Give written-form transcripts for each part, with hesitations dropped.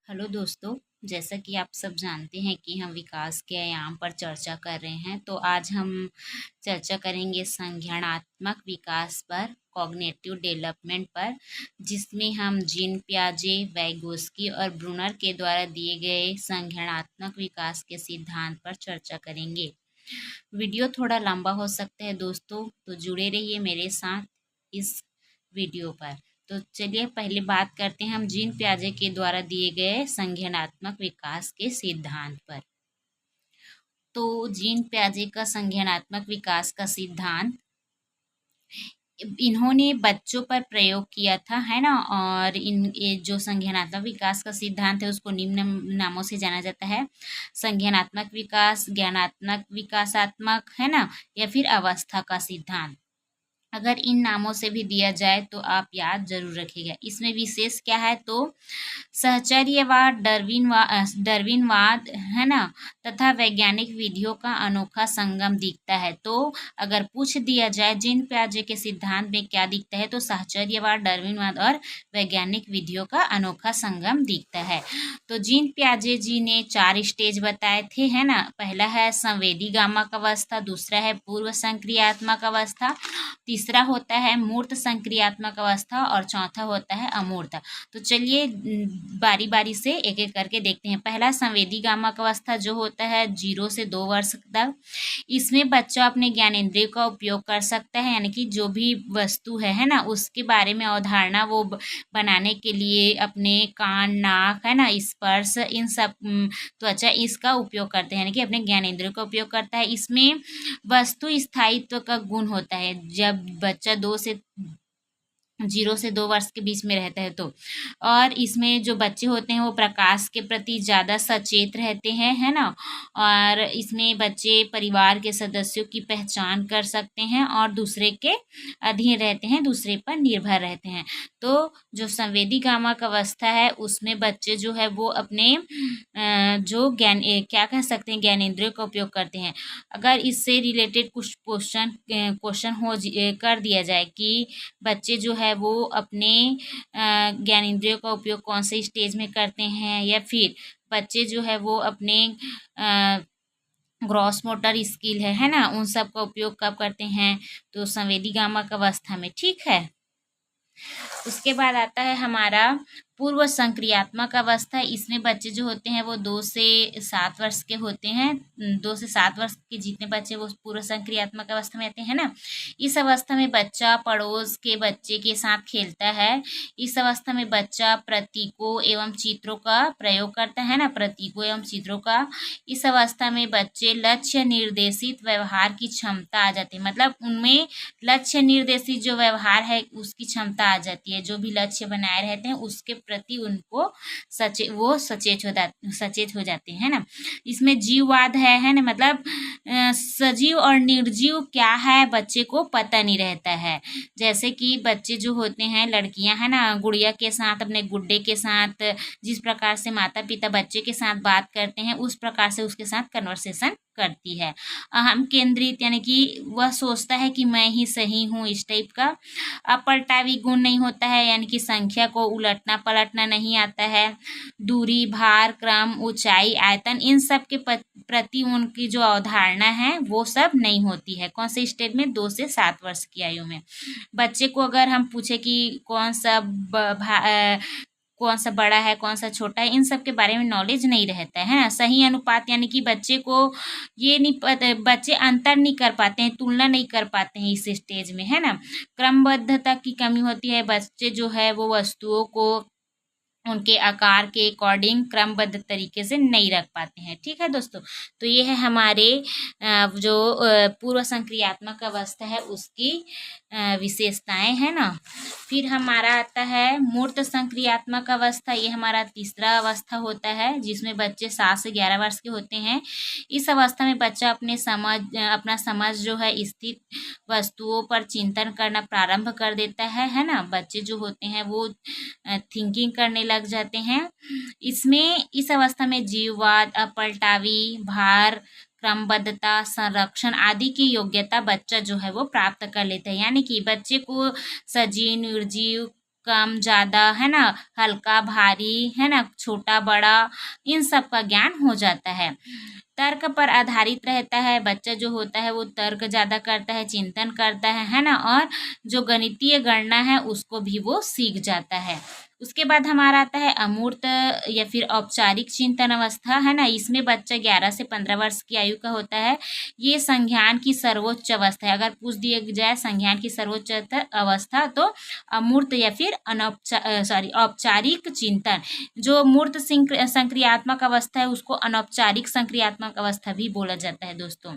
Hello दोस्तों। जैसा कि आप सब जानते हैं कि हम विकास के आयाम पर चर्चा कर रहे हैं, तो आज हम चर्चा करेंगे संज्ञानात्मक विकास पर, कॉग्निटिव डेवलपमेंट पर, जिसमें हम जीन पियाजे, वैगोस्की और ब्रूनर के द्वारा दिए गए संज्ञानात्मक विकास के सिद्धांत पर चर्चा करेंगे। वीडियो थोड़ा लंबा हो सकता है दोस्तों, तो जुड़े रहिए मेरे साथ इस वीडियो पर। तो चलिए पहले बात करते हैं हम जीन पियाजे के द्वारा दिए गए संज्ञानात्मक विकास के सिद्धांत पर। तो जीन पियाजे का संज्ञानात्मक विकास का सिद्धांत इन्होंने बच्चों पर प्रयोग किया था, है ना। और ये जो संज्ञानात्मक विकास का सिद्धांत है उसको निम्न नामों से जाना जाता है: संज्ञानात्मक विकास, ज्ञानात्मक विकासात्मक, है ना, या फिर अवस्था का सिद्धांत। अगर इन नामों से भी दिया जाए तो आप याद जरूर रखिएगा। इसमें विशेष क्या है तो सहचर्यवाद, डार्विनवाद, है ना, तथा वैज्ञानिक विधियों का अनोखा संगम दिखता है। तो अगर पूछ दिया जाए जीन पियाजे के सिद्धांत में क्या दिखता है, तो सहचर्यवाद, डार्विनवाद और वैज्ञानिक विधियों का अनोखा संगम दिखता है। तो जीन पियाजे जी ने 4 स्टेज बताए थे, है ना। पहला है संवेदी गामक अवस्था, दूसरा है पूर्व संक्रियात्मक अवस्था, तीसरा होता है मूर्त संक्रियात्मक अवस्था और चौथा होता है अमूर्त। तो चलिए बारी बारी से एक एक करके देखते हैं। पहला संवेदी गामक अवस्था जो होता है 0 से 2 वर्ष तक। इसमें बच्चा अपने ज्ञानेंद्रिय का उपयोग कर सकता है, यानी कि जो भी वस्तु है ना, उसके बारे में अवधारणा वो बनाने के लिए अपने कान, नाक, है ना, स्पर्श, इन सब त्वचा, इसका उपयोग करते हैं, यानी कि अपने ज्ञानेंद्रियों का उपयोग करता है। इसमें वस्तु स्थायित्व का गुण होता है जब बच्चा 0 से 2 वर्ष के बीच में रहता है तो। और इसमें जो बच्चे होते हैं वो प्रकाश के प्रति ज़्यादा सचेत रहते हैं, है ना। और इसमें बच्चे परिवार के सदस्यों की पहचान कर सकते हैं और दूसरे के अधीन रहते हैं, दूसरे पर निर्भर रहते हैं। तो जो संवेदी गामक अवस्था है उसमें बच्चे जो है वो अपने जो क्या कह सकते हैं, ज्ञानेंद्रियों का उपयोग करते हैं। अगर इससे रिलेटेड कुछ क्वेश्चन कर दिया जाए कि बच्चे जो है वो अपने ज्ञानेंद्रियों का उपयोग कौन से स्टेज में करते हैं, या फिर बच्चे जो है वो अपने ग्रॉस मोटर स्किल है ना, उन सब का उपयोग कब करते हैं, तो संवेदी गामक अवस्था में। ठीक है। उसके बाद आता है हमारा पूर्व संक्रियात्मक अवस्था। इसमें बच्चे जो होते हैं वो 2 से 7 वर्ष के होते हैं। 2 से 7 वर्ष के जितने बच्चे वो पूर्व संक्रियात्मक अवस्था में आते हैं ना। इस अवस्था में बच्चा पड़ोस के बच्चे के साथ खेलता है। इस अवस्था में बच्चा प्रतीकों एवं चित्रों का प्रयोग करता है ना, प्रतीकों एवं चित्रों का। इस अवस्था में बच्चे लक्ष्य निर्देशित व्यवहार की क्षमता आ जाती है, मतलब उनमें लक्ष्य निर्देशित जो व्यवहार है उसकी क्षमता आ जाती है। जो भी लक्ष्य बनाए रहते हैं उसके प्रति उनको सचेत हो जाते हैं ना। इसमें जीववाद है ना, मतलब सजीव और निर्जीव क्या है बच्चे को पता नहीं रहता है। जैसे कि बच्चे जो होते हैं, लड़कियां है ना, गुड़िया के साथ, अपने गुड्डे के साथ जिस प्रकार से माता पिता बच्चे के साथ बात करते हैं उस प्रकार से उसके साथ कन्वर्सेशन करती है। अहम केंद्रित, यानी कि वह सोचता है कि मैं ही सही हूँ, इस टाइप का। अपलटावी गुण नहीं होता है, यानी कि संख्या को उलटना पलटना नहीं आता है। दूरी, भार, क्रम, ऊंचाई, आयतन, इन सब के प्रति उनकी जो अवधारणा है वो सब नहीं होती है। कौन से स्टेज में? 2 से 7 वर्ष की आयु में। बच्चे को अगर हम पूछे कि कौन सा बड़ा है, कौन सा छोटा है, इन सब के बारे में नॉलेज नहीं रहता है ना। सही अनुपात, यानी कि बच्चे को ये नहीं पता, बच्चे अंतर नहीं कर पाते हैं, तुलना नहीं कर पाते हैं इस स्टेज में, है ना। क्रमबद्धता की कमी होती है। बच्चे जो है वो वस्तुओं को उनके आकार के अकॉर्डिंग क्रमबद्ध तरीके से नहीं रख पाते हैं। ठीक है दोस्तों। तो ये है हमारे जो पूर्व संक्रियात्मक अवस्था है उसकी विशेषताएं, है ना। फिर हमारा आता है मूर्त संक्रियात्मक अवस्था। ये हमारा तीसरा अवस्था होता है जिसमें बच्चे 7 से 11 वर्ष के होते हैं। इस अवस्था में बच्चा अपना समझ जो है स्थित वस्तुओं पर चिंतन करना प्रारंभ कर देता है ना। बच्चे जो होते हैं वो थिंकिंग करने लग जाते हैं। इसमें इस अवस्था में जीववाद, अपलटावी, भार, क्रमबद्धता, संरक्षण आदि की योग्यता बच्चा जो है वो प्राप्त कर लेता है। यानी कि बच्चे को सजीव, निर्जीव, कम ज़्यादा, है ना, हल्का भारी, है ना, छोटा बड़ा, इन सब का ज्ञान हो जाता है। तर्क पर आधारित रहता है, बच्चा जो होता है वो तर्क ज़्यादा करता है, चिंतन करता है ना, और जो गणितीय गणना है उसको भी वो सीख जाता है। उसके बाद हमारा आता है अमूर्त या फिर औपचारिक चिंतन अवस्था, है ना। इसमें बच्चा 11 से 15 वर्ष की आयु का होता है। ये संज्ञान की सर्वोच्च अवस्था है। अगर पूछ दिया जाए संज्ञान की सर्वोच्च अवस्था, तो अमूर्त या फिर औपचारिक चिंतन। जो मूर्त संक्रियात्मक अवस्था है उसको अनौपचारिक संक्रियात्मक अवस्था भी बोला जाता है दोस्तों।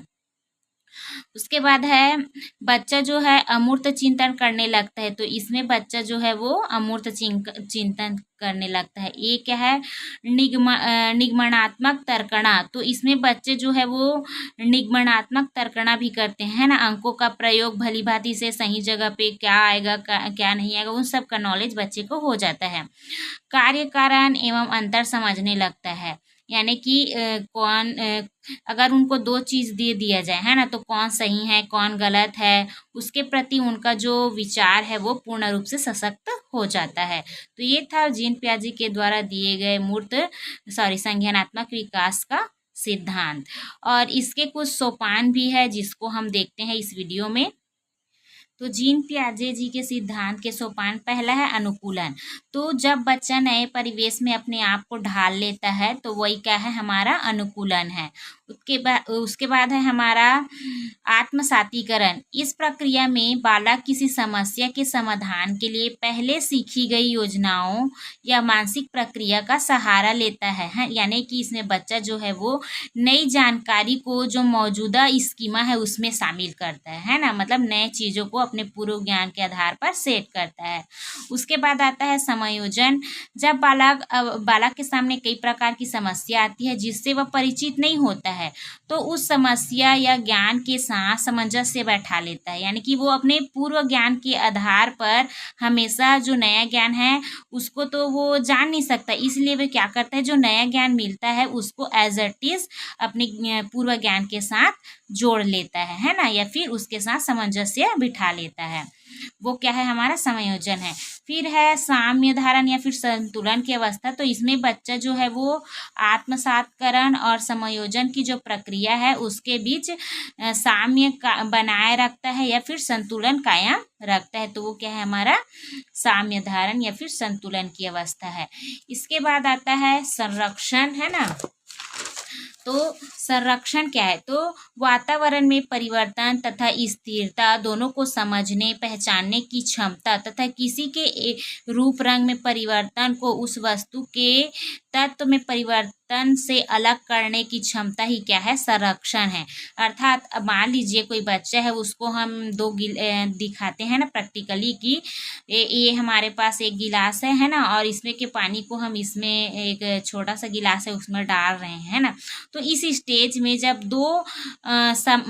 उसके बाद है बच्चा जो है अमूर्त चिंतन करने लगता है, तो इसमें बच्चा जो है वो अमूर्त चिंतन करने लगता है। ये क्या है, निगमनात्मक तर्कणा, तो इसमें बच्चे जो है वो निगमनात्मक तर्कणा भी करते हैं, है ना। अंकों का प्रयोग भली भांति से सही जगह पे क्या आएगा क्या नहीं आएगा उन सब का नॉलेज बच्चे को हो जाता है। कार्य कारण एवं अंतर समझने लगता है, यानी कि अगर उनको दो चीज़ दे दिया जाए, है ना, तो कौन सही है कौन गलत है उसके प्रति उनका जो विचार है वो पूर्ण रूप से सशक्त हो जाता है। तो ये था जीन पियाजे के द्वारा दिए गए संज्ञानात्मक विकास का सिद्धांत, और इसके कुछ सोपान भी है जिसको हम देखते हैं इस वीडियो में। तो जीन पियाजे जी के सिद्धांत के सोपान, पहला है अनुकूलन। तो जब बच्चा नए परिवेश में अपने आप को ढाल लेता है तो वही क्या है, हमारा अनुकूलन है। उसके बाद है हमारा आत्मसातीकरण। इस प्रक्रिया में बालक किसी समस्या के समाधान के लिए पहले सीखी गई योजनाओं या मानसिक प्रक्रिया का सहारा लेता है, यानी कि इसमें बच्चा जो है वो नई जानकारी को जो मौजूदा स्कीमा है उसमें शामिल करता है ना, मतलब नए चीज़ों को अपने पूर्व ज्ञान के आधार पर सेट करता है। उसके बाद आता है समायोजन। जब बालक के सामने कई प्रकार की समस्या आती है जिससे वह परिचित नहीं होता है, तो उस समस्या या ज्ञान के साथ सामंजस्य बैठा लेता है, यानी कि वो अपने पूर्व ज्ञान के आधार पर हमेशा जो नया ज्ञान है उसको तो वो जान नहीं सकता, इसलिए वो क्या करता है, जो नया ज्ञान मिलता है उसको एज इट इज अपने पूर्व ज्ञान के साथ जोड़ लेता है ना, या फिर उसके साथ सामंजस्य बिठा लेता है। वो क्या है, हमारा संयोजन है। फिर है साम्य धारण या फिर संतुलन की अवस्था। तो इसमें बच्चा जो है वो आत्मसातकरण और समायोजन की जो प्रक्रिया है उसके बीच साम्य बनाए रखता है या फिर संतुलन कायम रखता है, तो वो क्या है, हमारा साम्य धारण या फिर संतुलन की अवस्था है। इसके बाद आता है संरक्षण, है ना। तो संरक्षण क्या है, तो वातावरण में परिवर्तन तथा स्थिरता दोनों को समझने पहचानने की क्षमता तथा किसी के रूप रंग में परिवर्तन को उस वस्तु के तत्व में परिवर्तन से अलग करने की क्षमता ही क्या है, संरक्षण है। अर्थात मान लीजिए कोई बच्चा है उसको हम दिखाते हैं ना प्रैक्टिकली कि ये हमारे पास एक गिलास है ना, और इसमें के पानी को हम इसमें एक छोटा सा गिलास है उसमें डाल रहे हैं, है ना। तो इस स्टेज में जब दो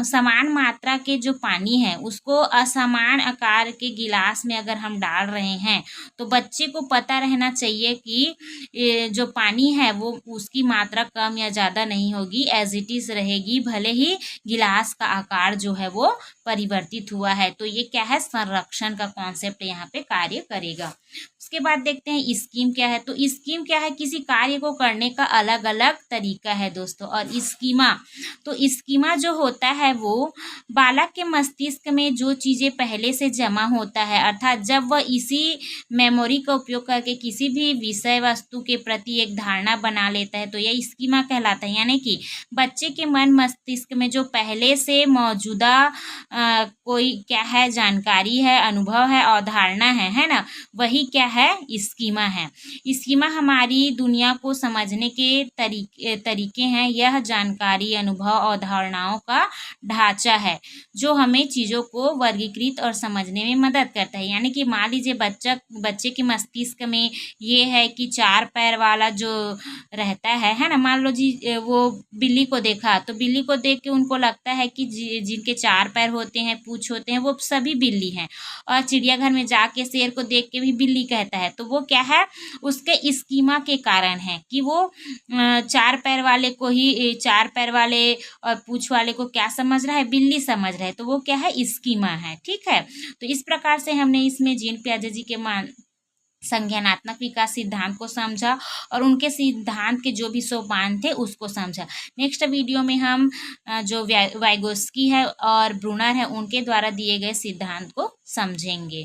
समान मात्रा के जो पानी है उसको असमान आकार के गिलास में अगर हम डाल रहे हैं तो बच्चे को पता रहना चाहिए कि जो पानी है वो उसकी मात्रा कम या ज़्यादा नहीं होगी, एज इट इज़ रहेगी, भले ही गिलास का आकार जो है वो परिवर्तित हुआ है। तो ये क्या है, संरक्षण का कॉन्सेप्ट यहाँ पे कार्य करेगा। उसके बाद देखते हैं स्कीम क्या है। तो स्कीम क्या है, किसी कार्य को करने का अलग अलग तरीका है दोस्तों। और स्कीमा, तो स्कीमा जो होता है वो बालक के मस्तिष्क में जो चीज़ें पहले से जमा होता है, अर्थात जब वह इसी मेमोरी का उपयोग करके किसी भी विषय वस्तु के प्रति एक धारणा बना लेता है तो यह स्कीमा कहलाता है। यानी कि बच्चे के मन मस्तिष्क में जो पहले से मौजूदा कोई क्या है, जानकारी है, अनुभव है, अवधारणा है ना, वही क्या है, स्कीमा है। स्कीमा हमारी दुनिया को समझने के तरीके हैं। यह जानकारी, अनुभव और धारणाओं का ढांचा है जो हमें चीज़ों को वर्गीकृत और समझने में मदद करता है। यानी कि मान लीजिए बच्चे के मस्तिष्क में ये है कि 4 पैर वाला जो रहता है ना, मान लो जी वो बिल्ली को देखा तो बिल्ली को देख के उनको लगता है कि जिनके 4 पैर होते हैं, पूँछ होते हैं, वो सभी बिल्ली हैं। और चिड़ियाघर में जाके शेर को देख के भी बिल्ली कहता है, तो वो क्या है, उसके स्कीमा के कारण है कि वो 4 पैर वाले को ही 4 पैर वाले और पूँछ वाले को क्या समझ रहा है, बिल्ली समझ रहा है, तो वो क्या है, स्कीमा है। ठीक है, तो इस प्रकार से हमने इसमें जीन पियाजे जी के संज्ञानात्मक विकास सिद्धांत को समझा और उनके सिद्धांत के जो भी सोपान थे उसको समझा। नेक्स्ट वीडियो में हम जो वाइगोस्की है और ब्रूनर है उनके द्वारा दिए गए सिद्धांत को समझेंगे।